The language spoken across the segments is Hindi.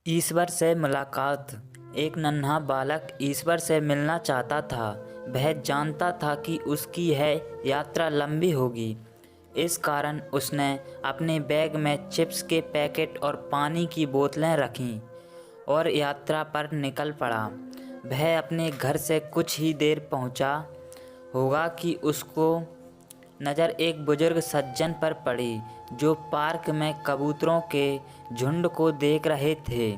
ईश्वर से मुलाकात। एक नन्हा बालक ईश्वर से मिलना चाहता था। वह जानता था कि उसकी यह यात्रा लंबी होगी। इस कारण उसने अपने बैग में चिप्स के पैकेट और पानी की बोतलें रखीं और यात्रा पर निकल पड़ा। वह अपने घर से कुछ ही देर पहुंचा होगा कि उसको नज़र एक बुजुर्ग सज्जन पर पड़ी जो पार्क में कबूतरों के झुंड को देख रहे थे।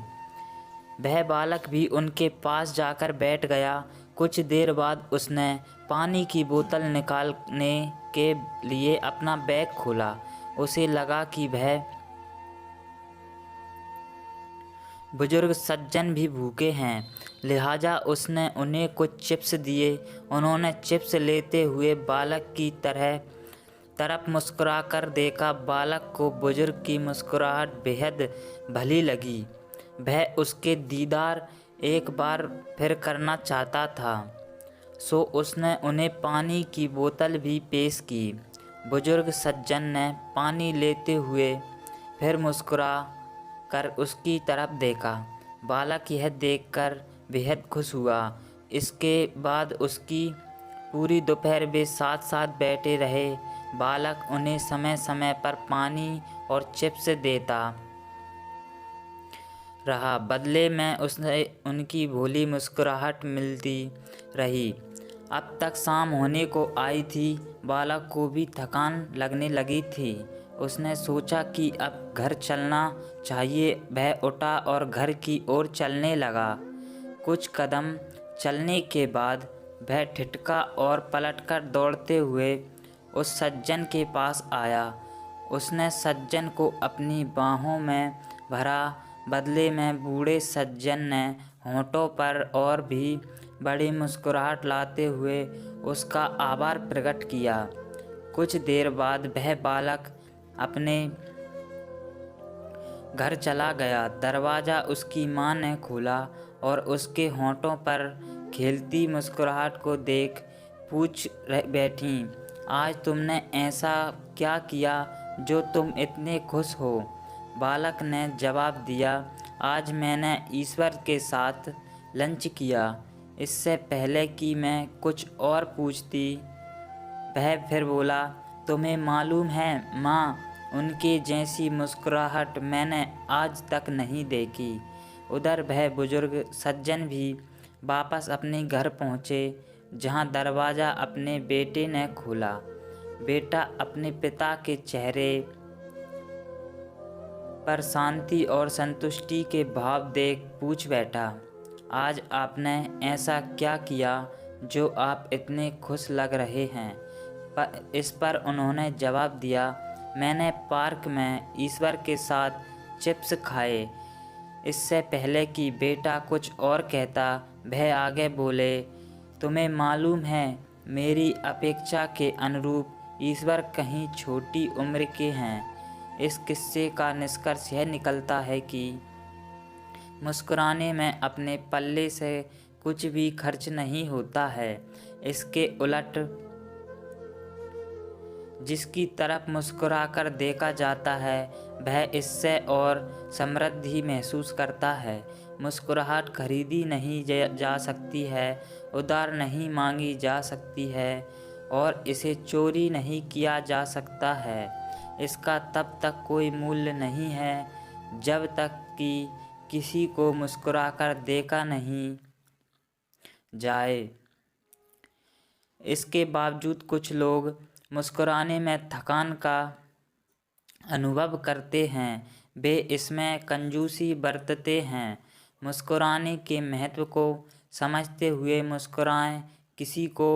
वह बालक भी उनके पास जाकर बैठ गया। कुछ देर बाद उसने पानी की बोतल निकालने के लिए अपना बैग खोला। उसे लगा कि वह बुजुर्ग सज्जन भी भूखे हैं, लिहाजा उसने उन्हें कुछ चिप्स दिए। उन्होंने चिप्स लेते हुए बालक की तरफ मुस्कुराकर देखा। बालक को बुजुर्ग की मुस्कुराहट बेहद भली लगी। वह उसके दीदार एक बार फिर करना चाहता था, सो उसने उन्हें पानी की बोतल भी पेश की। बुजुर्ग सज्जन ने पानी लेते हुए फिर मुस्कुरा कर उसकी तरफ देखा। बालक यह देखकर बेहद खुश हुआ। इसके बाद उसकी पूरी दोपहर वे साथ साथ बैठे रहे। बालक उन्हें समय समय पर पानी और चिप्स देता रहा। बदले में उसे उनकी भोली मुस्कुराहट मिलती रही। अब तक शाम होने को आई थी। बालक को भी थकान लगने लगी थी। उसने सोचा कि अब घर चलना चाहिए। वह उठा और घर की ओर चलने लगा। कुछ कदम चलने के बाद वह ठिठका और पलटकर दौड़ते हुए उस सज्जन के पास आया। उसने सज्जन को अपनी बाहों में भरा। बदले में बूढ़े सज्जन ने होठों पर और भी बड़ी मुस्कुराहट लाते हुए उसका आभार प्रकट किया। कुछ देर बाद वह बालक अपने घर चला गया। दरवाज़ा उसकी माँ ने खोला और उसके होठों पर खिलती मुस्कुराहट को देख पूछ बैठी, आज तुमने ऐसा क्या किया जो तुम इतने खुश हो? बालक ने जवाब दिया, आज मैंने ईश्वर के साथ लंच किया। इससे पहले कि मैं कुछ और पूछती, वह फिर बोला, तुम्हें मालूम है माँ, उनके जैसी मुस्कुराहट मैंने आज तक नहीं देखी। उधर वह बुजुर्ग सज्जन भी वापस अपने घर पहुँचे, जहाँ दरवाज़ा अपने बेटे ने खोला। बेटा अपने पिता के चेहरे पर शांति और संतुष्टि के भाव देख पूछ बैठा, आज आपने ऐसा क्या किया जो आप इतने खुश लग रहे हैं? इस पर उन्होंने जवाब दिया, मैंने पार्क में ईश्वर के साथ चिप्स खाए। इससे पहले कि बेटा कुछ और कहता, वह आगे बोले, तुम्हें मालूम है मेरी अपेक्षा के अनुरूप ईश्वर कहीं छोटी उम्र के हैं। इस किस्से का निष्कर्ष यह निकलता है कि मुस्कुराने में अपने पल्ले से कुछ भी खर्च नहीं होता है। इसके उलट जिसकी तरफ मुस्कुराकर देखा जाता है वह इससे और समृद्धि महसूस करता है। मुस्कुराहट खरीदी नहीं जा सकती है, उधार नहीं मांगी जा सकती है और इसे चोरी नहीं किया जा सकता है। इसका तब तक कोई मूल्य नहीं है जब तक कि किसी को मुस्कुराकर देखा नहीं जाए। इसके बावजूद कुछ लोग मुस्कुराने में थकान का अनुभव करते हैं। वे इसमें कंजूसी बरतते हैं। मुस्कुराने के महत्व को समझते हुए मुस्कुराएं। किसी को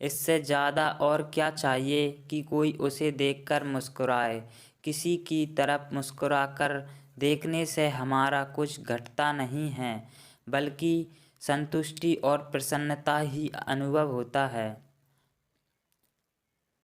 इससे ज़्यादा और क्या चाहिए कि कोई उसे देखकर मुस्कुराए। किसी की तरफ मुस्कुराकर देखने से हमारा कुछ घटता नहीं है, बल्कि संतुष्टि और प्रसन्नता ही अनुभव होता है।